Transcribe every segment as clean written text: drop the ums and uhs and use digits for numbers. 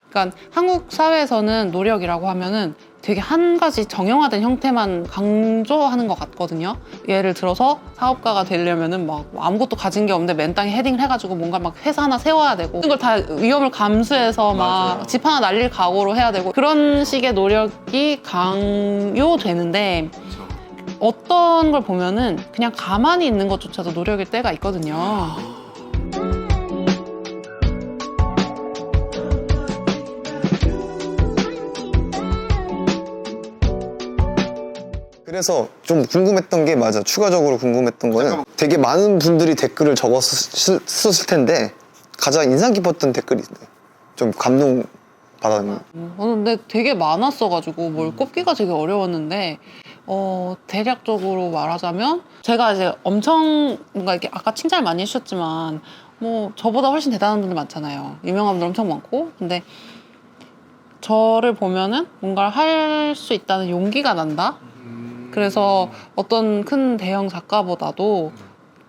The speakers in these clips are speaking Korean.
그러니까 한국 사회에서는 노력이라고 하면은 되게 한 가지 정형화된 형태만 강조하는 것 같거든요. 예를 들어서 사업가가 되려면은 막 아무것도 가진 게 없는데 맨땅에 헤딩을 해가지고 뭔가 막 회사 하나 세워야 되고 그걸 다 위험을 감수해서 막 집 하나 날릴 각오로 해야 되고 그런 식의 노력이 강요되는데 어떤 걸 보면은 그냥 가만히 있는 것조차도 노력일 때가 있거든요. 그래서 좀 궁금했던 게 맞아. 추가적으로 궁금했던 거는 되게 많은 분들이 댓글을 적었을 텐데 가장 인상 깊었던 댓글이 좀 감동 받았는. 근데 되게 많았어가지고 뭘 꼽기가 되게 어려웠는데 대략적으로 말하자면 제가 이제 엄청 뭔가 이렇게 아까 칭찬을 많이 해주셨지만 뭐 저보다 훨씬 대단한 분들 많잖아요. 유명한 분들 엄청 많고 근데 저를 보면은 뭔가를 할 수 있다는 용기가 난다. 그래서 어떤 큰 대형 작가보다도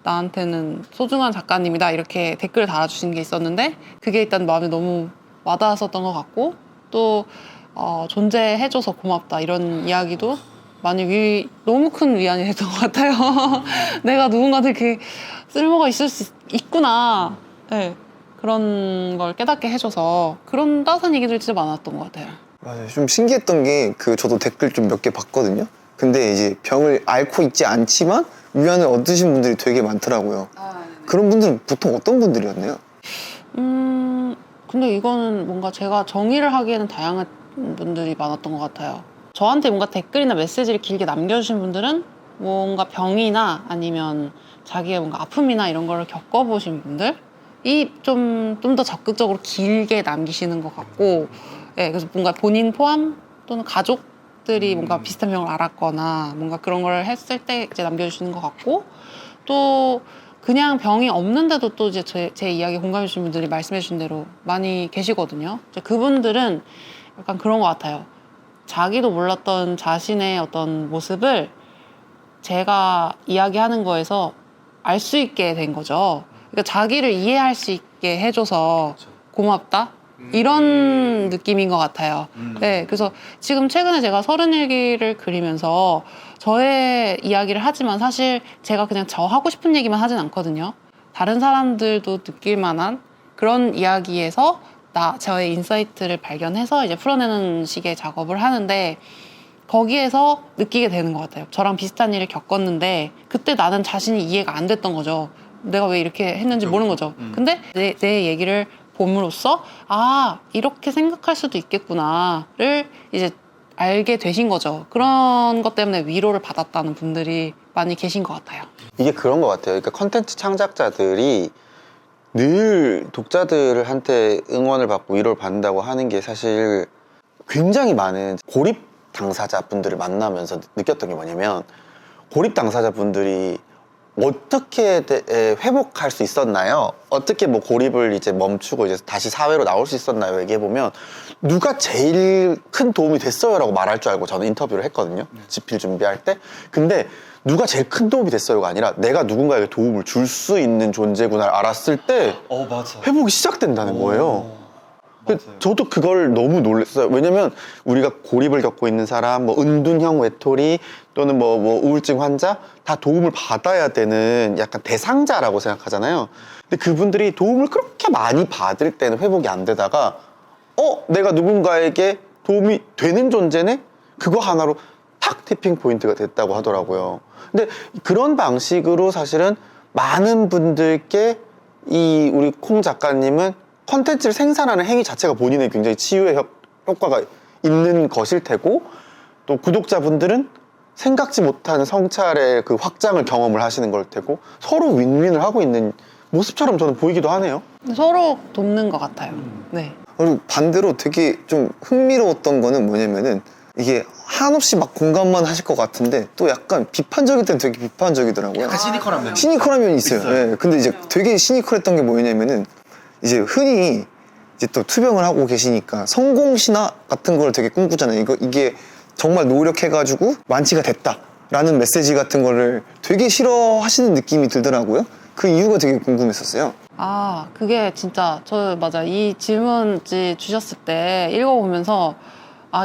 나한테는 소중한 작가님이다 이렇게 댓글을 달아주신 게 있었는데 그게 일단 마음에 너무 와닿았었던 것 같고 또 존재해줘서 고맙다 이런 이야기도 많이 너무 큰 위안이 됐던 것 같아요. 내가 누군가한테 이렇게 쓸모가 있을 수 있구나. 네, 그런 걸 깨닫게 해줘서 그런 따뜻한 얘기들이 진짜 많았던 것 같아요. 맞아요. 좀 신기했던 게 저도 댓글 좀 몇 개 봤거든요. 근데 이제 병을 앓고 있지 않지만 위안을 얻으신 분들이 되게 많더라고요. 그런 분들은 보통 어떤 분들이었나요? 근데 이거는 뭔가 제가 정의를 하기에는 다양한 분들이 많았던 것 같아요. 저한테 뭔가 댓글이나 메시지를 길게 남겨주신 분들은 뭔가 병이나 아니면 자기의 뭔가 아픔이나 이런 걸 겪어보신 분들이 좀 더 적극적으로 길게 남기시는 것 같고, 네, 그래서 뭔가 본인 포함 또는 가족들이 뭔가 비슷한 병을 앓았거나 뭔가 그런 걸 했을 때 이제 남겨주시는 것 같고, 또 그냥 병이 없는데도 또 이제 제 이야기에 공감해 주신 분들이 말씀해 주신 대로 많이 계시거든요. 이제 그분들은 약간 그런 것 같아요. 자기도 몰랐던 자신의 어떤 모습을 제가 이야기하는 거에서 알 수 있게 된 거죠. 그러니까 자기를 이해할 수 있게 해줘서 고맙다? 이런 느낌인 것 같아요. 네, 그래서 지금 최근에 제가 31기를 그리면서 저의 이야기를 하지만 사실 제가 그냥 저 하고 싶은 얘기만 하진 않거든요. 다른 사람들도 느낄 만한 그런 이야기에서 저의 인사이트를 발견해서 이제 풀어내는 식의 작업을 하는데 거기에서 느끼게 되는 것 같아요. 저랑 비슷한 일을 겪었는데 그때 나는 자신이 이해가 안 됐던 거죠. 내가 왜 이렇게 했는지 모르는 거죠. 근데 내 얘기를 봄으로써 이렇게 생각할 수도 있겠구나를 이제 알게 되신 거죠. 그런 것 때문에 위로를 받았다는 분들이 많이 계신 것 같아요. 이게 그런 것 같아요. 그러니까 컨텐츠 창작자들이 늘 독자들한테 응원을 받고 위로를 받는다고 하는 게 사실 굉장히 많은 고립 당사자분들을 만나면서 느꼈던 게 뭐냐면 고립 당사자분들이 어떻게 회복할 수 있었나요? 어떻게 뭐 고립을 이제 멈추고 이제 다시 사회로 나올 수 있었나요? 얘기해보면 누가 제일 큰 도움이 됐어요? 라고 말할 줄 알고 저는 인터뷰를 했거든요. 집필 준비할 때. 근데 누가 제일 큰 도움이 됐어요가 아니라 내가 누군가에게 도움을 줄 수 있는 존재구나를 알았을 때 맞아. 회복이 시작된다는 거예요. 저도 그걸 너무 놀랐어요. 왜냐면 우리가 고립을 겪고 있는 사람, 뭐 은둔형 외톨이 또는 뭐 우울증 환자 다 도움을 받아야 되는 약간 대상자라고 생각하잖아요. 근데 그분들이 도움을 그렇게 많이 받을 때는 회복이 안 되다가 내가 누군가에게 도움이 되는 존재네? 그거 하나로 탁 티핑 포인트가 됐다고 하더라고요. 근데 그런 방식으로 사실은 많은 분들께 우리 콩 작가님은 컨텐츠를 생산하는 행위 자체가 본인의 굉장히 치유의 효과가 있는 것일 테고 또 구독자분들은 생각지 못한 성찰의 그 확장을 경험을 하시는 걸 테고 서로 윈윈을 하고 있는 모습처럼 저는 보이기도 하네요. 서로 돕는 것 같아요. 네. 그리고 반대로 되게 좀 흥미로웠던 거는 뭐냐면은 이게 한없이 막 공감만 하실 것 같은데 또 약간 비판적일 때는 되게 비판적이더라고요. 약간 시니컬한 면. 시니컬한 면이 있어요. 네, 근데 이제 되게 시니컬했던 게 뭐냐면은 이제 흔히 이제 또 투병을 하고 계시니까 성공 신화 같은 걸 되게 꿈꾸잖아요. 이게 정말 노력해가지고 완치가 됐다라는 메시지 같은 거를 되게 싫어하시는 느낌이 들더라고요. 그 이유가 되게 궁금했었어요. 그게 진짜 맞아. 이 질문지 주셨을 때 읽어보면서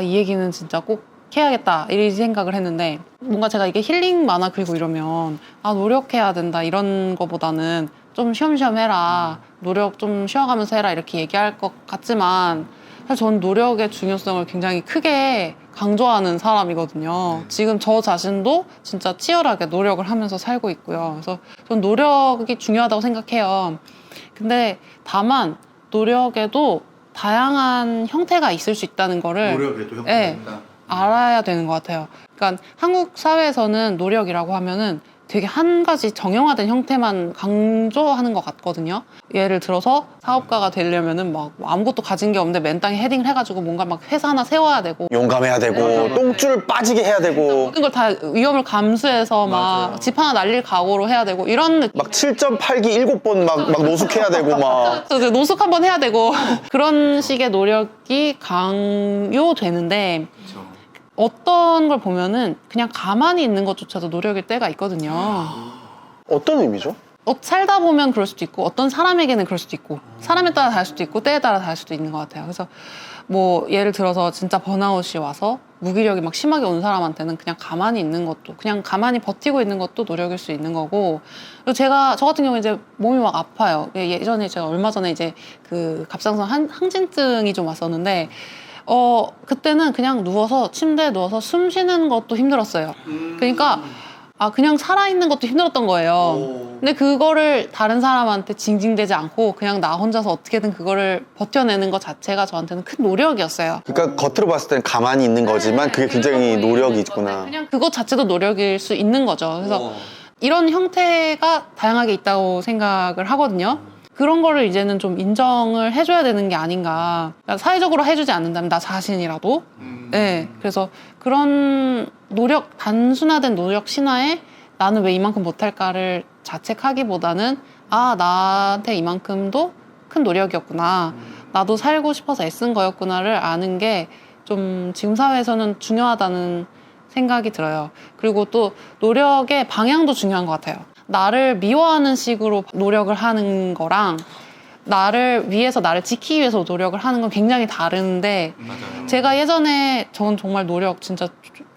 이 얘기는 진짜 꼭 해야겠다 이 생각을 했는데, 뭔가 제가 이게 힐링 만화 그리고 이러면 노력해야 된다 이런 거보다는 좀 쉬엄쉬엄 해라, 노력 좀 쉬어가면서 해라 이렇게 얘기할 것 같지만, 사실 저는 노력의 중요성을 굉장히 크게 강조하는 사람이거든요. 지금 저 자신도 진짜 치열하게 노력을 하면서 살고 있고요. 그래서 전 노력이 중요하다고 생각해요. 근데 다만 노력에도 다양한 형태가 있을 수 있다는 거를 노력에도 형태가 네, 있다. 알아야 되는 것 같아요. 그러니까 한국 사회에서는 노력이라고 하면은 되게 한 가지 정형화된 형태만 강조하는 것 같거든요. 예를 들어서 사업가가 되려면은 막 아무것도 가진 게 없는데 맨땅에 헤딩을 해가지고 뭔가 막 회사 하나 세워야 되고 용감해야 되고 네. 똥줄 빠지게 해야 되고 모든 걸 다 위험을 감수해서 막 집 하나 날릴 각오로 해야 되고 이런 느낌. 막 7.8기 7번 막 노숙해야 되고 막 노숙 한번 해야 되고 그런 식의 노력이 강요되는데, 어떤 걸 보면은 그냥 가만히 있는 것조차도 노력일 때가 있거든요. 어떤 의미죠? 살다 보면 그럴 수도 있고, 어떤 사람에게는 그럴 수도 있고, 사람에 따라 다를 수도 있고, 때에 따라 다를 수도 있는 것 같아요. 그래서 뭐 예를 들어서 진짜 번아웃이 와서 무기력이 막 심하게 온 사람한테는 그냥 가만히 있는 것도, 그냥 가만히 버티고 있는 것도 노력일 수 있는 거고. 그리고 저 같은 경우에 이제 몸이 막 아파요. 예전에 제가 얼마 전에 이제 그 갑상선 항진증이 좀 왔었는데, 그때는 그냥 침대에 누워서 숨 쉬는 것도 힘들었어요. 그러니까 그냥 살아있는 것도 힘들었던 거예요. 근데 그거를 다른 사람한테 징징대지 않고 그냥 나 혼자서 어떻게든 그거를 버텨내는 것 자체가 저한테는 큰 노력이었어요. 그러니까 겉으로 봤을 때는 가만히 있는 거지만 그게 굉장히 노력이 있구나. 그냥 그것 자체도 노력일 수 있는 거죠. 그래서 이런 형태가 다양하게 있다고 생각을 하거든요. 그런 거를 이제는 좀 인정을 해줘야 되는 게 아닌가. 그러니까 사회적으로 해주지 않는다면 나 자신이라도. 네. 그래서 그런 단순화된 노력 신화에 나는 왜 이만큼 못할까를 자책하기보다는 나한테 이만큼도 큰 노력이었구나. 나도 살고 싶어서 애쓴 거였구나를 아는 게 좀 지금 사회에서는 중요하다는 생각이 들어요. 그리고 또 노력의 방향도 중요한 것 같아요. 나를 미워하는 식으로 노력을 하는 거랑 나를 지키기 위해서 노력을 하는 건 굉장히 다른데, 제가 예전에 전 정말 노력 진짜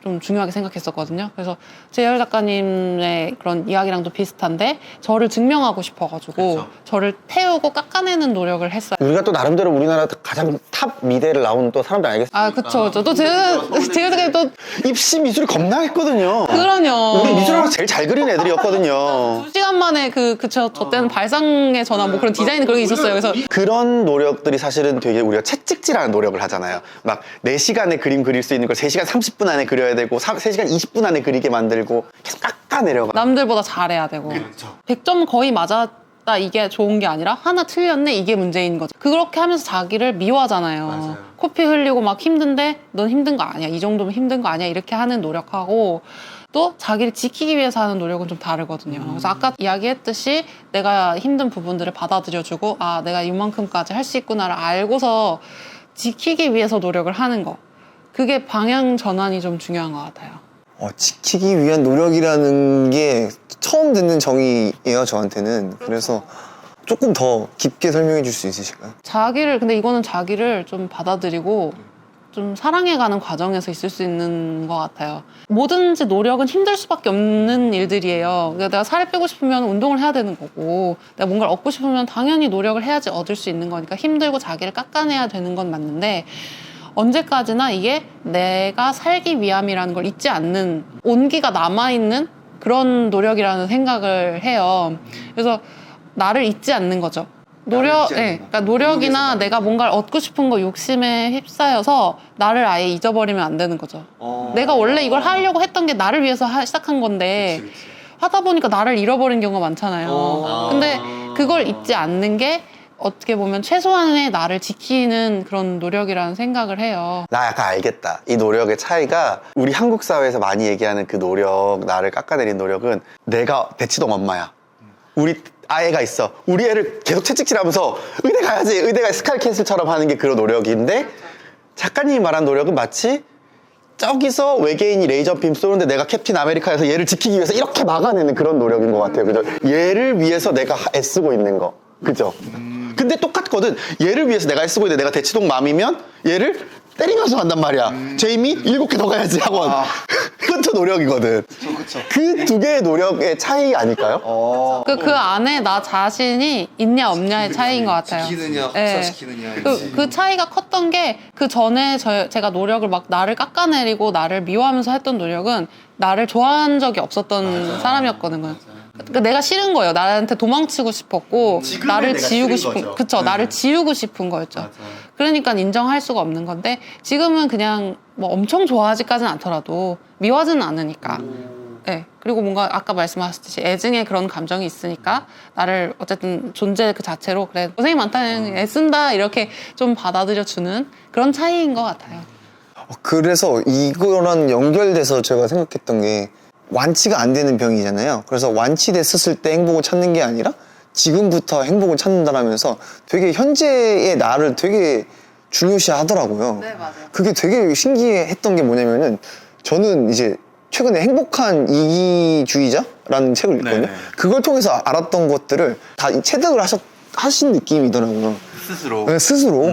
좀 중요하게 생각했었거든요. 그래서 재열 작가님의 그런 이야기랑도 비슷한데, 저를 증명하고 싶어가지고 저를 태우고 깎아내는 노력을 했어요. 우리가 또 나름대로 우리나라 가장 탑 미대를 나온 또 사람들 알겠습니까? 그쵸. 또 재열 작가님 또 입시 미술이 겁나 했거든요. 그러뇨. 우리 미술학원 제일 잘 그린 애들이었거든요. 2시간 만에 저 때는 발상에 전환 뭐 그런 디자인 그런 게 있었어요. 그래서 그런 노력들이 사실은 되게 우리가 채찍질하는 노력을 하잖아요. 막 4시간에 그림 그릴 수 있는 걸 3시간 30분 안에 그려야 되고 3시간 20분 안에 그리게 만들고 계속 깎아내려가. 남들보다 잘해야 되고. 100점 거의 맞았다 이게 좋은 게 아니라 하나 틀렸네 이게 문제인 거죠. 그렇게 하면서 자기를 미워하잖아요. 코피 흘리고 막 힘든데 넌 힘든 거 아니야. 이 정도면 힘든 거 아니야. 이렇게 하는 노력하고, 또 자기를 지키기 위해서 하는 노력은 좀 다르거든요. 그래서 아까 이야기했듯이 내가 힘든 부분들을 받아들여주고 내가 이만큼까지 할 수 있구나를 알고서 지키기 위해서 노력을 하는 거, 그게 방향 전환이 좀 중요한 것 같아요. 지키기 위한 노력이라는 게 처음 듣는 정의예요, 저한테는. 그래서 조금 더 깊게 설명해 줄 수 있으실까요? 근데 이거는 자기를 좀 받아들이고 좀 사랑해가는 과정에서 있을 수 있는 것 같아요. 뭐든지 노력은 힘들 수밖에 없는 일들이에요. 그러니까 내가 살을 빼고 싶으면 운동을 해야 되는 거고, 내가 뭔가를 얻고 싶으면 당연히 노력을 해야지 얻을 수 있는 거니까 힘들고 자기를 깎아내야 되는 건 맞는데, 언제까지나 이게 내가 살기 위함이라는 걸 잊지 않는, 온기가 남아있는 그런 노력이라는 생각을 해요. 그래서 나를 잊지 않는 거죠. 그러니까 노력이나 내가 뭔가를 얻고 싶은 거 욕심에 휩싸여서 나를 아예 잊어버리면 안 되는 거죠. 내가 원래 이걸 하려고 했던 게 나를 위해서 시작한 건데, 하다 보니까 나를 잃어버린 경우가 많잖아요. 근데 그걸 잊지 않는 게 어떻게 보면 최소한의 나를 지키는 그런 노력이라는 생각을 해요. 나 약간 알겠다. 이 노력의 차이가 우리 한국 사회에서 많이 얘기하는 그 노력, 나를 깎아내린 노력은 내가 대치동 엄마야. 우리 아이가 있어. 우리 애를 계속 채찍질하면서 의대 가야지. 의대가 스카이캐슬처럼 하는 게 그런 노력인데, 작가님이 말한 노력은 마치 저기서 외계인이 레이저빔 쏘는데 내가 캡틴 아메리카에서 얘를 지키기 위해서 이렇게 막아내는 그런 노력인 것 같아요. 그죠? 얘를 위해서 내가 애쓰고 있는 거. 그죠? 근데 똑같거든. 얘를 위해서 내가 쓰고 있는데 내가 대치동 맘이면 얘를 때리면서 간단 말이야. 제이미 7개 더 가야지 하고. 그것도 노력이거든. 그 두 개의 노력의 차이 아닐까요? 그 안에 나 자신이 있냐 없냐의 차이인 것 같아요. 지키느냐, 네. 혹사시키느냐. 그 차이가 컸던 게 그 전에 제가 노력을 막 나를 깎아내리고 나를 미워하면서 했던 노력은 나를 좋아한 적이 없었던 사람이었거든요. 그러니까 내가 싫은 거예요. 나한테 도망치고 싶었고 나를 내가 지우고 싫은 싶은 거죠. 그쵸. 나를 지우고 싶은 거였죠. 그러니까 인정할 수가 없는 건데 지금은 그냥 뭐 엄청 좋아하지까지는 않더라도 미워하지는 않으니까. 네. 그리고 뭔가 아까 말씀하셨듯이 애증의 그런 감정이 있으니까 나를 어쨌든 존재 그 자체로 그래 고생이 많다 애쓴다 이렇게 좀 받아들여주는 그런 차이인 것 같아요. 그래서 이거랑 연결돼서 제가 생각했던 게 완치가 안 되는 병이잖아요. 그래서 완치됐었을 때 행복을 찾는 게 아니라 지금부터 행복을 찾는다라면서 되게 현재의 나를 되게 중요시 하더라고요. 네, 맞아요. 그게 되게 신기했던 게 뭐냐면은 저는 이제 최근에 행복한 이기주의자라는 책을 읽거든요. 네네. 그걸 통해서 알았던 것들을 다 체득을 하신 느낌이더라고요. 스스로. 네, 스스로.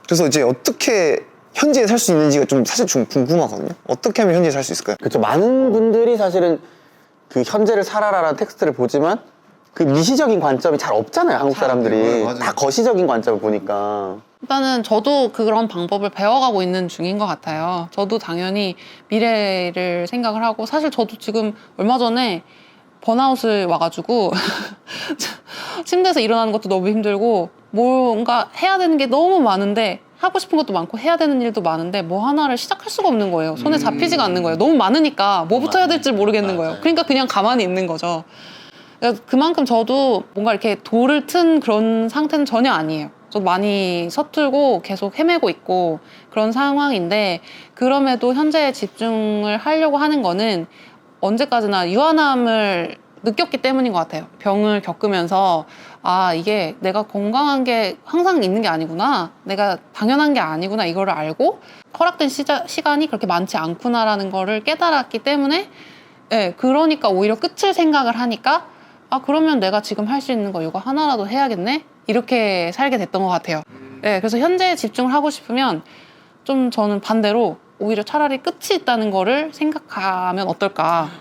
그래서 이제 어떻게 현재에 살 수 있는지가 좀 사실 좀 궁금하거든요. 어떻게 하면 현재에 살 수 있을까요? 그렇죠. 많은 분들이 사실은 그 현재를 살아라라는 텍스트를 보지만 그 미시적인 관점이 잘 없잖아요. 한국 사람들이. 맞아요. 다 거시적인 관점을 보니까. 일단은 저도 그런 방법을 배워가고 있는 중인 것 같아요. 저도 당연히 미래를 생각을 하고 사실 저도 지금 얼마 전에 번아웃을 와가지고 침대에서 일어나는 것도 너무 힘들고 뭔가 해야 되는 게 너무 많은데 하고 싶은 것도 많고 해야 되는 일도 많은데 뭐 하나를 시작할 수가 없는 거예요. 손에 잡히지가 않는 거예요. 너무 많으니까 뭐부터 해야 될지 모르겠는 거예요. 그러니까 그냥 가만히 있는 거죠. 그러니까 그만큼 저도 뭔가 이렇게 돌을 튼 그런 상태는 전혀 아니에요. 저도 많이 서툴고 계속 헤매고 있고 그런 상황인데 그럼에도 현재에 집중을 하려고 하는 거는 언제까지나 유한함을 느꼈기 때문인 것 같아요. 병을 겪으면서 아 이게 내가 건강한 게 항상 있는 게 아니구나, 내가 당연한 게 아니구나 이거를 알고 허락된 시간이 그렇게 많지 않구나라는 거를 깨달았기 때문에 네, 그러니까 오히려 끝을 생각을 하니까 아 그러면 내가 지금 할 수 있는 거 이거 하나라도 해야겠네 이렇게 살게 됐던 것 같아요. 네, 그래서 현재에 집중을 하고 싶으면 좀 저는 반대로 오히려 차라리 끝이 있다는 거를 생각하면 어떨까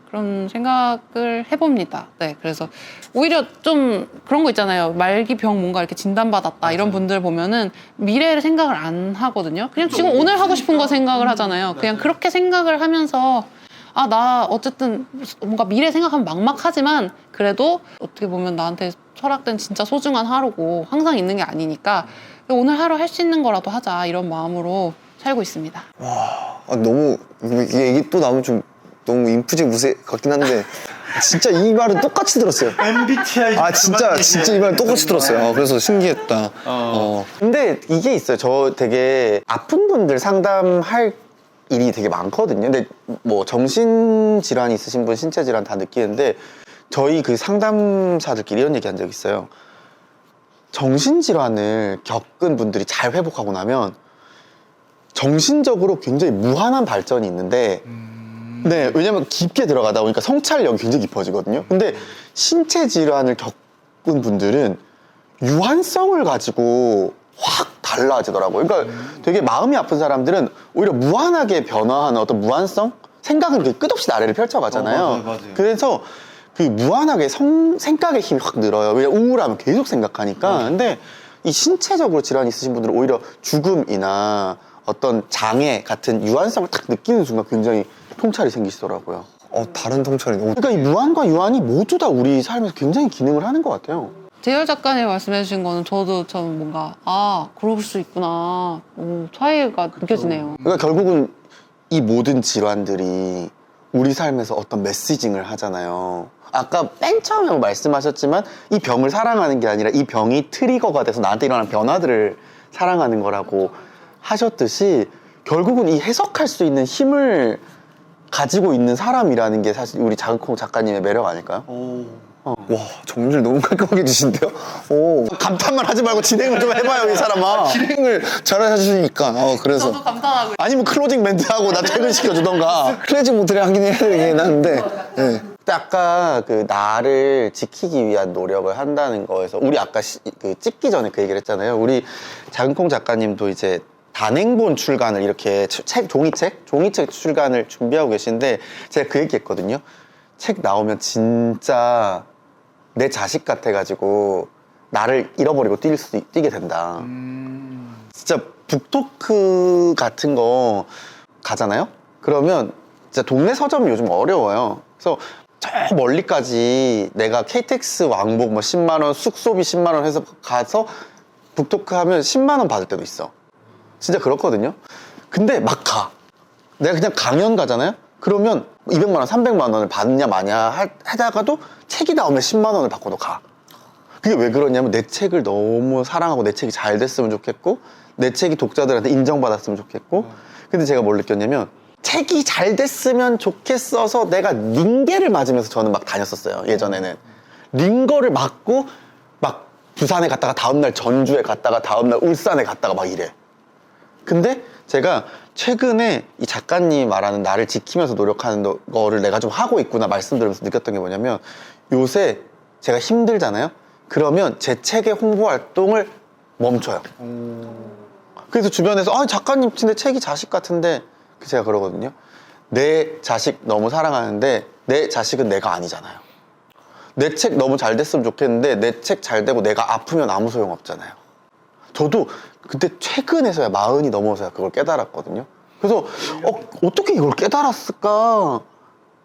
그런 생각을 해봅니다. 네, 그래서 오히려 좀 그런 거 있잖아요. 말기병 뭔가 이렇게 진단받았다 이런 분들 보면은 미래를 생각을 안 하거든요. 그냥 지금 오늘 하고 싶은 거 생각을 하잖아요. 그냥 그렇게 생각을 하면서 아, 나 어쨌든 뭔가 미래 생각하면 막막하지만 그래도 어떻게 보면 나한테 허락된 진짜 소중한 하루고 항상 있는 게 아니니까 오늘 하루 할 수 있는 거라도 하자 이런 마음으로 살고 있습니다. 너무 이 얘기 또 나오면 좀 너무 인프제 무새 같긴 한데 진짜 이 말은 똑같이 들었어요. MBTI. 아 진짜 이 말은 똑같이 들었어요. 그래서 신기했다. 근데 이게 있어요. 저 되게 아픈 분들 상담할 일이 되게 많거든요. 근데 뭐 정신질환이 있으신 분, 신체질환 다 느끼는데 저희 그 상담사들끼리 이런 얘기 한 적 있어요. 정신질환을 겪은 분들이 잘 회복하고 나면 정신적으로 굉장히 무한한 발전이 있는데 네, 왜냐면 깊게 들어가다 보니까 성찰력이 굉장히 깊어지거든요. 근데 신체 질환을 겪은 분들은 유한성을 가지고 확 달라지더라고요. 그러니까 되게 마음이 아픈 사람들은 오히려 무한하게 변화하는 어떤 무한성? 생각은 이렇게 끝없이 나래를 펼쳐가잖아요. 맞아요. 그래서 그 무한하게 생각의 힘이 확 늘어요. 왜냐면 우울하면 계속 생각하니까. 근데 이 신체적으로 질환이 있으신 분들은 오히려 죽음이나 어떤 장애 같은 유한성을 딱 느끼는 순간 굉장히 통찰이 생기시더라고요. 다른 통찰이 너무 그러니까 이 무한과 유한이 모두 다 우리 삶에서 굉장히 기능을 하는 것 같아요. 재열 작가님 말씀해 주신 거는 저도 좀 뭔가 아 그럴 수 있구나 차이가 느껴지네요. 그러니까 결국은 이 모든 질환들이 우리 삶에서 어떤 메시징을 하잖아요. 아까 맨 처음에 말씀하셨지만 이 병을 사랑하는 게 아니라 이 병이 트리거가 돼서 나한테 일어나는 변화들을 사랑하는 거라고 하셨듯이 결국은 이 해석할 수 있는 힘을 가지고 있는 사람이라는 게 사실 우리 자극홍 작가님의 매력 아닐까요? 와 정리를 너무 깔끔하게 주신데요? 감탄만 하지 말고 진행을 좀 해봐요, 이 사람아. 진행을 잘 해주시니까 그래서 저도 감탄하고 아니면 클로징 멘트하고 나 퇴근시켜주던가. 클래지 모드를 하긴 해야 되긴 하는데 네. 근데 아까 그 나를 지키기 위한 노력을 한다는 거에서 우리 아까 그 찍기 전에 그 얘기를 했잖아요. 우리 장콩 작가님도 이제 단행본 출간을 이렇게 종이책 출간을 준비하고 계신데 제가 그 얘기 했거든요. 책 나오면 진짜 내 자식 같아가지고 나를 잃어버리고 뛰게 된다. 진짜 북토크 같은 거 가잖아요? 그러면 진짜 동네 서점이 요즘 어려워요. 그래서 저 멀리까지 내가 KTX 왕복 뭐 10만 원, 숙소비 10만 원 해서 가서 북토크 하면 10만 원 받을 때도 있어. 진짜 그렇거든요. 근데 막 가. 내가 그냥 강연 가잖아요? 그러면 200만 원, 300만 원을 받냐 마냐 하다가도 책이 나오면 10만 원을 받고도 가. 그게 왜 그러냐면 내 책을 너무 사랑하고 내 책이 잘 됐으면 좋겠고 내 책이 독자들한테 인정받았으면 좋겠고 근데 제가 뭘 느꼈냐면 책이 잘 됐으면 좋겠어서 내가 링게를 맞으면서 저는 막 다녔었어요. 예전에는 링거를 맞고 막 부산에 갔다가 다음날 전주에 갔다가 다음날 울산에 갔다가 막 이래. 근데 제가 최근에 이 작가님 말하는 나를 지키면서 노력하는 거를 내가 좀 하고 있구나 말씀드리면서 느꼈던 게 뭐냐면 요새 제가 힘들잖아요. 그러면 제 책의 홍보 활동을 멈춰요. 그래서 주변에서 작가님 근데 책이 자식 같은데 제가 그러거든요. 내 자식 너무 사랑하는데 내 자식은 내가 아니잖아요. 내 책 너무 잘 됐으면 좋겠는데 내 책 잘 되고 내가 아프면 아무 소용 없잖아요. 저도 그때 최근에서야 40이 넘어서야 그걸 깨달았거든요. 그래서 어떻게 이걸 깨달았을까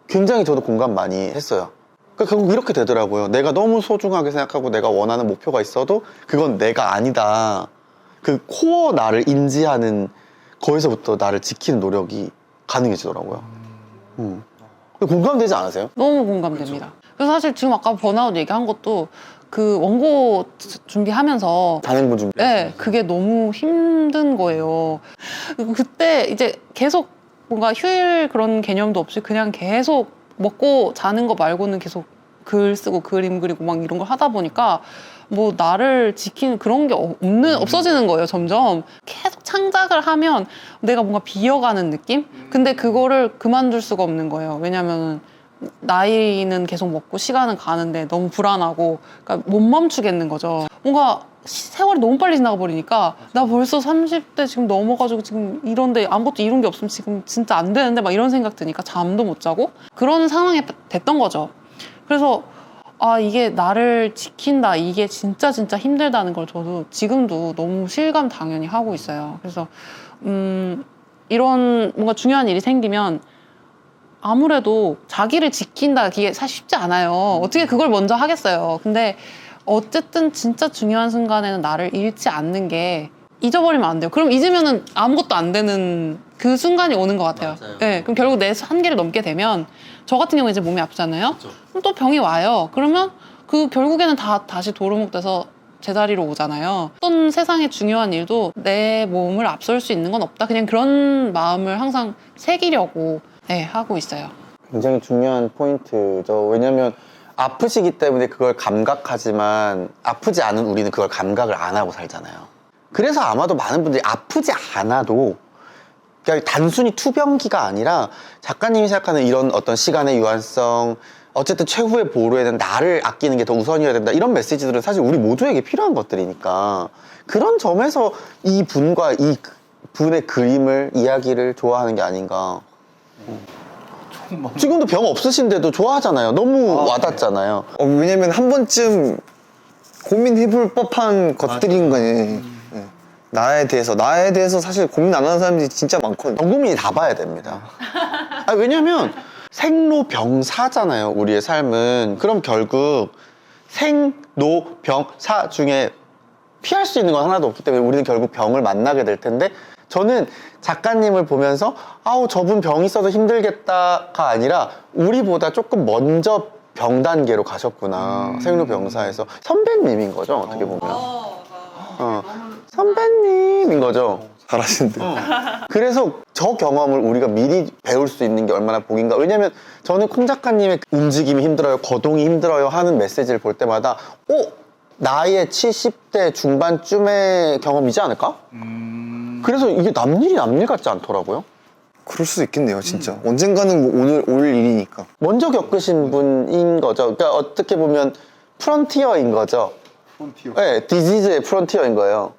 굉장히 저도 공감 많이 했어요. 그러니까 결국 이렇게 되더라고요. 내가 너무 소중하게 생각하고 내가 원하는 목표가 있어도 그건 내가 아니다. 그 코어 나를 인지하는 거기서부터 나를 지키는 노력이 가능해지더라고요. 공감되지 않으세요? 너무 공감됩니다. 그래서 사실 지금 아까 번아웃 얘기한 것도 그 원고 준비하면서 단행본 준비. 네, 그게 너무 힘든 거예요. 그때 이제 계속 뭔가 휴일 그런 개념도 없이 그냥 계속 먹고 자는 거 말고는 계속 글 쓰고 그림 그리고 막 이런 걸 하다 보니까 뭐 나를 지키는 그런 게 없어지는 거예요. 점점 계속 창작을 하면 내가 뭔가 비어가는 느낌? 근데 그거를 그만둘 수가 없는 거예요. 왜냐면 나이는 계속 먹고 시간은 가는데 너무 불안하고 그러니까 못 멈추겠는 거죠. 뭔가 세월이 너무 빨리 지나가 버리니까 나 벌써 30대 지금 넘어가지고 지금 이런데 아무것도 이룬 게 없으면 지금 진짜 안 되는데 막 이런 생각 드니까 잠도 못 자고 그런 상황이 됐던 거죠. 그래서 이게 나를 지킨다 이게 진짜 힘들다는 걸 저도 지금도 너무 실감 당연히 하고 있어요. 그래서 이런 뭔가 중요한 일이 생기면 아무래도 자기를 지킨다 그게 사실 쉽지 않아요. 어떻게 그걸 먼저 하겠어요. 근데 어쨌든 진짜 중요한 순간에는 나를 잃지 않는 게 잊어버리면 안 돼요. 그럼 잊으면은 아무것도 안 되는 그 순간이 오는 것 같아요. 네, 그럼 결국 내 한계를 넘게 되면 저 같은 경우는 이제 몸이 아프잖아요. 그럼 또 병이 와요. 그러면 그 결국에는 다시 도루묵돼서 제자리로 오잖아요. 어떤 세상의 중요한 일도 내 몸을 앞설 수 있는 건 없다. 그냥 그런 마음을 항상 새기려고 하고 있어요. 굉장히 중요한 포인트죠. 왜냐면 아프시기 때문에 그걸 감각하지만 아프지 않은 우리는 그걸 감각을 안 하고 살잖아요. 그래서 아마도 많은 분들이 아프지 않아도 그냥 단순히 투병기가 아니라 작가님이 생각하는 이런 어떤 시간의 유한성 어쨌든 최후의 보루에는 나를 아끼는 게 더 우선이어야 된다 이런 메시지들은 사실 우리 모두에게 필요한 것들이니까 그런 점에서 이 분과 이 분의 그림을 이야기를 좋아하는 게 아닌가. 지금도 병 없으신데도 좋아하잖아요. 너무 와닿잖아요. 왜냐면 한 번쯤 고민해볼 법한 것들인 거네. 나에 대해서 사실 고민 안 하는 사람들이 진짜 많거든요. 전 국민이 다 봐야 됩니다. 왜냐면 생로병사잖아요. 우리의 삶은. 그럼 결국 생로병사 중에 피할 수 있는 건 하나도 없기 때문에 우리는 결국 병을 만나게 될 텐데 저는 작가님을 보면서 저분 병 있어서 힘들겠다가 아니라 우리보다 조금 먼저 병 단계로 가셨구나. 생로병사에서 선배님인 거죠. 어떻게 보면. 선배님인 거죠. 잘하시는데. 그래서 저 경험을 우리가 미리 배울 수 있는 게 얼마나 복인가. 왜냐면 저는 콩 작가님의 움직임이 힘들어요, 거동이 힘들어요 하는 메시지를 볼 때마다 나의 70대 중반쯤의 경험이지 않을까? 그래서 이게 남일 같지 않더라고요. 그럴 수도 있겠네요, 진짜. 언젠가는 뭐 오늘 올 일이니까. 먼저 겪으신 분인 거죠. 그러니까 어떻게 보면 프론티어인 거죠. 네, 디지즈의 프론티어인 거예요.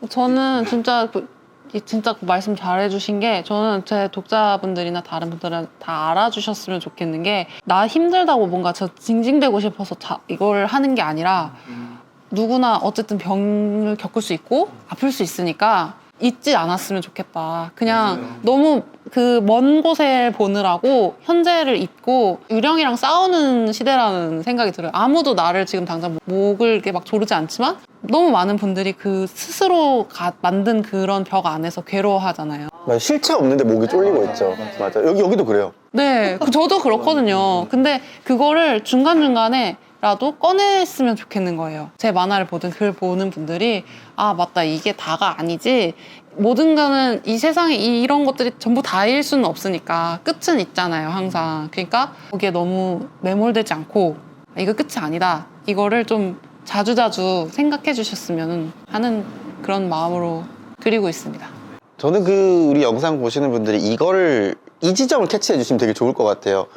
저는 진짜 진짜 그 말씀 잘해주신 게 저는 제 독자분들이나 다른 분들은 다 알아주셨으면 좋겠는 게 나 힘들다고 뭔가 저 징징대고 싶어서 이걸 하는 게 아니라 누구나 어쨌든 병을 겪을 수 있고 아플 수 있으니까 잊지 않았으면 좋겠다. 그냥 너무 그 먼 곳에 보느라고 현재를 잊고 유령이랑 싸우는 시대라는 생각이 들어요. 아무도 나를 지금 당장 목을 이렇게 막 조르지 않지만 너무 많은 분들이 그 스스로 만든 그런 벽 안에서 괴로워하잖아요. 맞아요. 실체 없는데 목이 쫄리고 있죠. 맞아요. 여기도 그래요. 네, 저도 그렇거든요. 근데 그거를 중간중간에라도 꺼냈으면 좋겠는 거예요. 제 만화를 보든 글 보는 분들이 아 맞다 이게 다가 아니지 모든 거는 이 세상에 이런 것들이 전부 다일 수는 없으니까 끝은 있잖아요 항상. 그러니까 거기에 너무 매몰되지 않고 이거 끝이 아니다 이거를 좀 자주자주 생각해 주셨으면 하는 그런 마음으로 그리고 있습니다. 저는 그 우리 영상 보시는 분들이 이 지점을 캐치해 주시면 되게 좋을 것 같아요.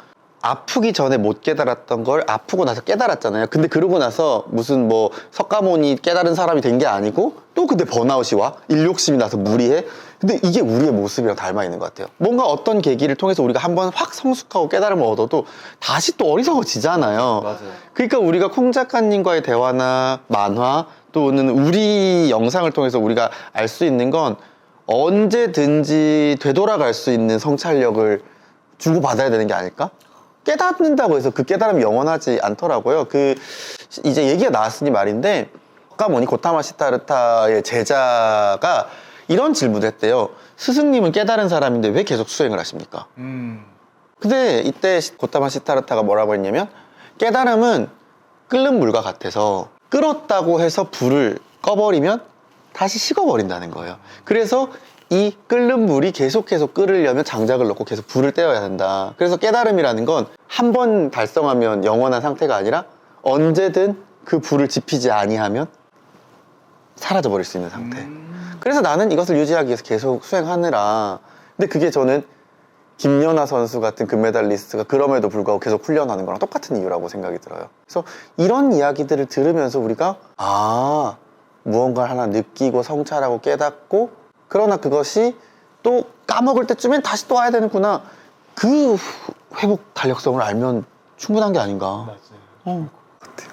아프기 전에 못 깨달았던 걸 아프고 나서 깨달았잖아요. 근데 그러고 나서 무슨 뭐 석가모니 깨달은 사람이 된 게 아니고 또 근데 번아웃이 와? 일욕심이 나서 무리해? 근데 이게 우리의 모습이랑 닮아 있는 것 같아요. 뭔가 어떤 계기를 통해서 우리가 한번 확 성숙하고 깨달음을 얻어도 다시 또 어리석어지잖아요. 맞아요. 그러니까 우리가 콩 작가님과의 대화나 만화 또는 우리 영상을 통해서 우리가 알 수 있는 건 언제든지 되돌아갈 수 있는 성찰력을 주고받아야 되는 게 아닐까? 깨닫는다고 해서 그 깨달음이 영원하지 않더라고요. 이제 얘기가 나왔으니 말인데, 석가모니 고타마 시타르타의 제자가 이런 질문을 했대요. 스승님은 깨달은 사람인데 왜 계속 수행을 하십니까? 근데 이때 고타마 시타르타가 뭐라고 했냐면, 깨달음은 끓는 물과 같아서 끓었다고 해서 불을 꺼버리면 다시 식어버린다는 거예요. 그래서 이 끓는 물이 계속해서 끓으려면 장작을 넣고 계속 불을 떼어야 한다. 그래서 깨달음이라는 건 한 번 달성하면 영원한 상태가 아니라 언제든 그 불을 지피지 아니하면 사라져버릴 수 있는 상태. 그래서 나는 이것을 유지하기 위해서 계속 수행하느라. 근데 그게 저는 김연아 선수 같은 금메달리스트가 그럼에도 불구하고 계속 훈련하는 거랑 똑같은 이유라고 생각이 들어요. 그래서 이런 이야기들을 들으면서 우리가 무언가를 하나 느끼고 성찰하고 깨닫고, 그러나 그것이 또 까먹을 때쯤엔 다시 또 와야 되는구나. 그 회복 달력성을 알면 충분한 게 아닌가. 같아요.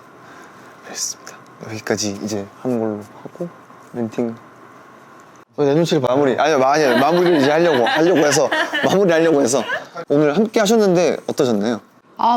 알겠습니다. 여기까지 이제 하는 걸로 하고 렌팅. 내 눈치를 아니요 마무리를 이제 하려고 해서 오늘 함께 하셨는데 어떠셨나요?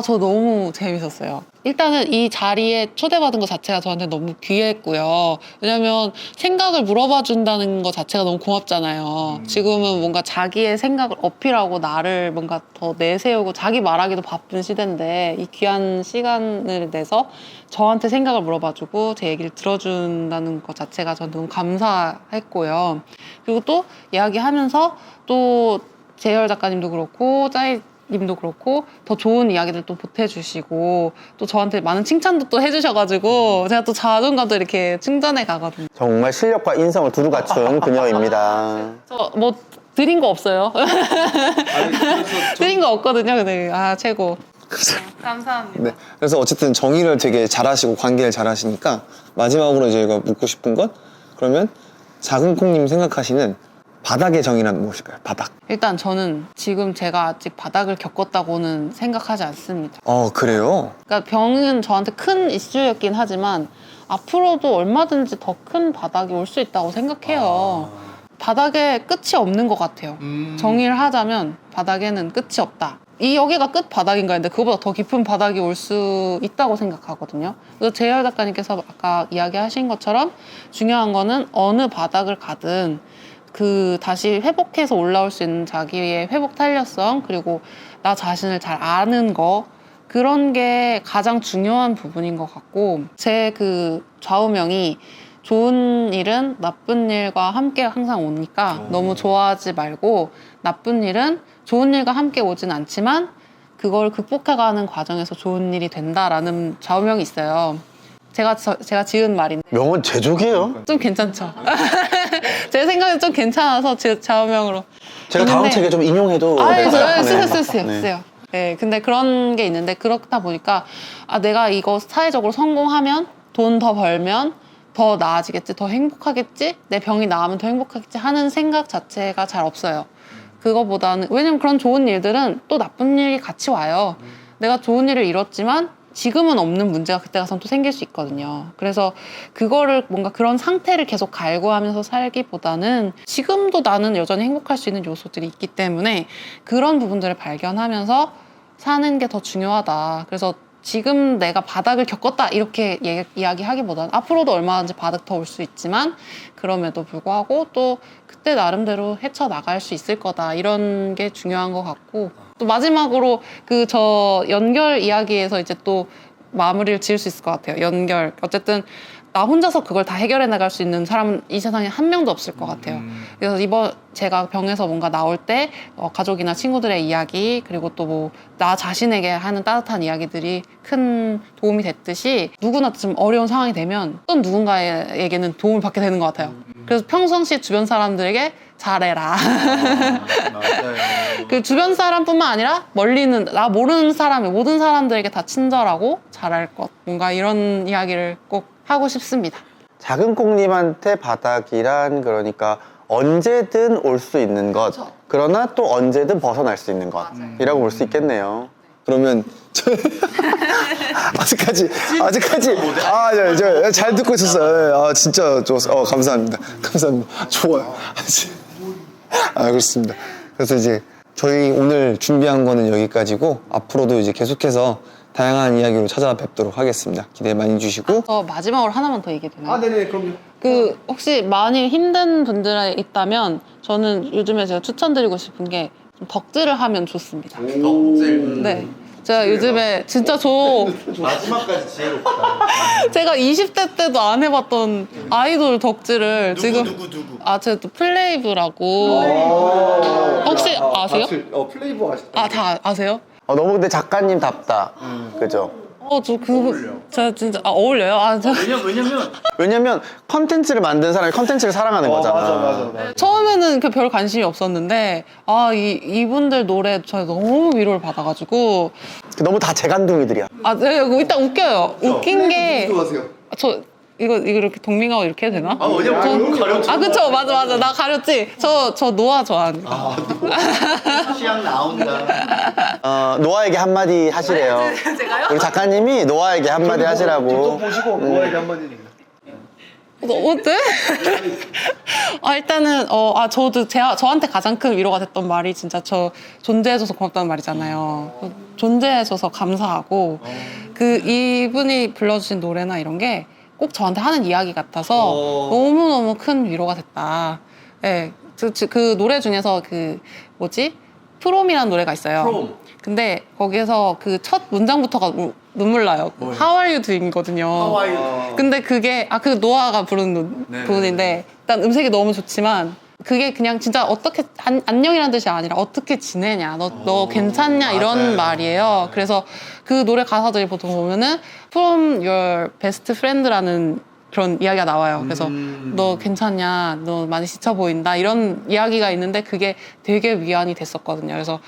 저 너무 재밌었어요. 일단은 이 자리에 초대받은 것 자체가 저한테 너무 귀했고요. 왜냐면 생각을 물어봐 준다는 것 자체가 너무 고맙잖아요. 지금은 뭔가 자기의 생각을 어필하고 나를 뭔가 더 내세우고 자기 말하기도 바쁜 시대인데 이 귀한 시간을 내서 저한테 생각을 물어봐 주고 제 얘기를 들어준다는 것 자체가 저는 너무 감사했고요. 그리고 또 이야기하면서 또 재열 작가님도 그렇고 님도 그렇고 더 좋은 이야기들 또 보태주시고 또 저한테 많은 칭찬도 또 해주셔가지고 제가 또 자존감도 이렇게 충전해 가거든요. 정말 실력과 인성을 두루 갖춘 그녀입니다. 저 뭐 드린 거 없어요. 드린 거 없거든요. 근데 최고. 감사합니다. 네. 그래서 어쨌든 정의를 되게 잘하시고 관계를 잘하시니까 마지막으로 저희가 묻고 싶은 건 그러면 작은 콩님 생각하시는 바닥의 정의란 무엇일까요? 바닥. 일단 저는 지금 제가 아직 바닥을 겪었다고는 생각하지 않습니다. 그래요? 그러니까 병은 저한테 큰 이슈였긴 하지만 앞으로도 얼마든지 더 큰 바닥이 올 수 있다고 생각해요. 바닥에 끝이 없는 것 같아요. 정의를 하자면 바닥에는 끝이 없다. 여기가 끝 바닥인가 했는데 그거보다 더 깊은 바닥이 올 수 있다고 생각하거든요. 그래서 재열 작가님께서 아까 이야기하신 것처럼 중요한 거는 어느 바닥을 가든 다시 회복해서 올라올 수 있는 자기의 회복 탄력성, 그리고 나 자신을 잘 아는 거, 그런 게 가장 중요한 부분인 것 같고, 제 좌우명이 좋은 일은 나쁜 일과 함께 항상 오니까 너무 좋아하지 말고, 나쁜 일은 좋은 일과 함께 오진 않지만 그걸 극복해가는 과정에서 좋은 일이 된다라는 좌우명이 있어요. 제가 지은 말인데 명언 제조기예요. 좀 괜찮죠? 제 생각에 좀 괜찮아서 제 좌우명으로. 제가 다음 있는데- 책에 좀 인용해도 아, 예, 될까요? 쓰세요. 네. 네, 근데 그런 게 있는데 그렇다 보니까 아, 내가 이거 사회적으로 성공하면 돈 더 벌면 더 나아지겠지, 더 행복하겠지, 내 병이 나으면 더 행복하겠지 하는 생각 자체가 잘 없어요. 그거보다는 왜냐면 그런 좋은 일들은 또 나쁜 일이 같이 와요. 내가 좋은 일을 잃었지만 지금은 없는 문제가 그때 가서는 또 생길 수 있거든요. 그래서 그거를 뭔가 그런 상태를 계속 갈구하면서 살기보다는 지금도 나는 여전히 행복할 수 있는 요소들이 있기 때문에 그런 부분들을 발견하면서 사는 게 더 중요하다. 그래서 지금 내가 바닥을 겪었다 이렇게 이야기하기보다는 앞으로도 얼마든지 바닥 더 올 수 있지만 그럼에도 불구하고 또 그때 나름대로 헤쳐나갈 수 있을 거다 이런 게 중요한 것 같고 또 마지막으로 그 저 연결 이야기에서 이제 또 마무리를 지을 수 있을 것 같아요. 연결. 어쨌든 나 혼자서 그걸 다 해결해 나갈 수 있는 사람은 이 세상에 한 명도 없을 것 같아요. 그래서 이번 제가 병에서 뭔가 나올 때 가족이나 친구들의 이야기 그리고 또 뭐 나 자신에게 하는 따뜻한 이야기들이 큰 도움이 됐듯이 누구나 좀 어려운 상황이 되면 또 누군가에게는 도움을 받게 되는 것 같아요. 그래서 평상시 주변 사람들에게 잘해라. 그 주변 사람뿐만 아니라 멀리는 나 모르는 사람이 모든 사람들에게 다 친절하고 잘할 것 뭔가 이런 이야기를 꼭 하고 싶습니다. 작은 콩님한테 바닥이란 그러니까 언제든 올 수 있는 것 그러나 또 언제든 벗어날 수 있는 것이라고 볼 수 있겠네요. 그러면 아직까지 잘 듣고 있었어요. 아 진짜 좋았어. 감사합니다. 좋아요. 그렇습니다. 그래서 이제 저희 오늘 준비한 거는 여기까지고 앞으로도 이제 계속해서 다양한 이야기로 찾아뵙도록 하겠습니다. 기대 많이 해주시고 마지막으로 하나만 더 얘기해도 되나요? 네네 그럼요. 그 혹시 많이 힘든 분들이 있다면 저는 요즘에 제가 추천드리고 싶은 게 좀 덕질을 하면 좋습니다. 덕질. 네. 제가 요즘에 진짜 마지막까지 지혜롭다. 제가 20대 때도 안 해봤던 아이돌 덕질을 지금 누구? 제가 또 플레이브라고 혹시 아세요? 플레이보 아시죠? 다 아세요? 너무 근데 작가님답다. 그죠? 제가 진짜 어울려요? 왜냐면 컨텐츠를 만든 사람이 컨텐츠를 사랑하는 거잖아. 맞아. 처음에는 별 관심이 없었는데 이분들 노래 저 너무 위로를 받아가지고 너무 다 재간둥이들이야. 네, 일단 웃겨요. 웃긴 게 하세요? 이거 이렇게 동밍하고 이렇게 해도 되나? 왜냐면 가렸죠. 그쵸 맞아 나 가렸지. 저 노아 좋아하니까. 취향 나온다. 노아에게 한마디 하시래요. 제가요? 우리 작가님이 노아에게 한마디 하시라고. 보시고 노아에게 한마디니까. 어때? 일단은 저도 저한테 가장 큰 위로가 됐던 말이 진짜 저 존재해줘서 고맙다는 말이잖아요. 존재해줘서 감사하고 이분이 불러주신 노래나 이런 게 꼭 저한테 하는 이야기 같아서 너무너무 큰 위로가 됐다. 네, 그 노래 중에서 프롬이라는 노래가 있어요. 프롬. 근데 거기에서 그 첫 문장부터가 눈물 나요. How are you doing거든요. 근데 그게 그 노아가 부르는 부분인데 일단 음색이 너무 좋지만 그게 그냥 진짜 어떻게 안녕이라는 뜻이 아니라 어떻게 지내냐 너 괜찮냐 이런 말이에요. 그래서 그 노래 가사들이 보통 보면은 From your best friend라는 그런 이야기가 나와요. 그래서 너 괜찮냐 너 많이 지쳐 보인다 이런 이야기가 있는데 그게 되게 위안이 됐었거든요. 그래서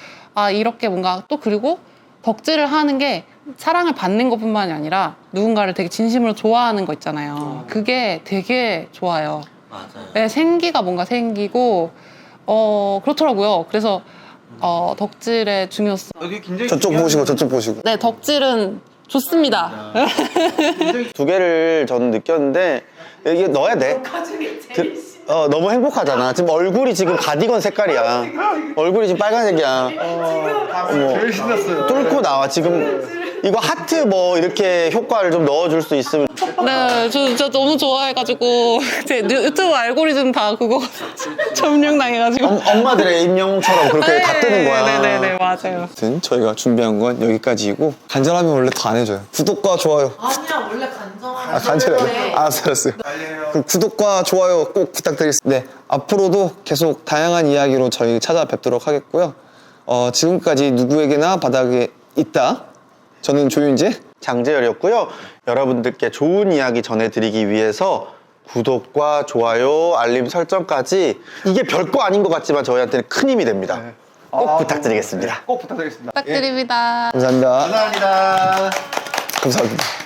이렇게 뭔가 또 그리고 덕질을 하는 게 사랑을 받는 것뿐만이 아니라 누군가를 되게 진심으로 좋아하는 거 있잖아요. 그게 되게 좋아요. 맞아요. 네, 생기가 뭔가 생기고 그렇더라고요. 그래서 덕질의 중요성. 이게 굉장히 저쪽 보시고. 네, 덕질은 좋습니다. 두 개를 저는 느꼈는데 이게 넣어야 돼. 너무 행복하잖아. 지금 얼굴이 지금 가디건 색깔이야. 얼굴이 지금 빨간색이야. 제일 신났어요. 뚫고 나와. 지금 이거 하트 뭐 이렇게 효과를 좀 넣어줄 수 있으면. 네, 저 진짜 너무 좋아해가지고 제 유튜브 알고리즘 다 그거 점령당해가지고. 엄마들의 임명처럼 그렇게 다 뜨는 거야. 네네네 맞아요. 아무튼 저희가 준비한 건 여기까지이고 간절하면 원래 더 안 해줘요. 구독과 좋아요. 아니야 원래 간절한 간절해요. 알았어요. 그럼 구독과 좋아요 꼭 부탁드리겠습니다. 네, 앞으로도 계속 다양한 이야기로 저희 찾아뵙도록 하겠고요. 지금까지 누구에게나 바닥에 있다. 저는 조윤재. 장재열이었고요. 여러분들께 좋은 이야기 전해드리기 위해서 구독과 좋아요, 알림 설정까지 이게 별거 아닌 것 같지만 저희한테는 큰 힘이 됩니다. 꼭 부탁드리겠습니다. 꼭 부탁드리겠습니다. 부탁드립니다. 감사합니다. 감사합니다. 감사합니다.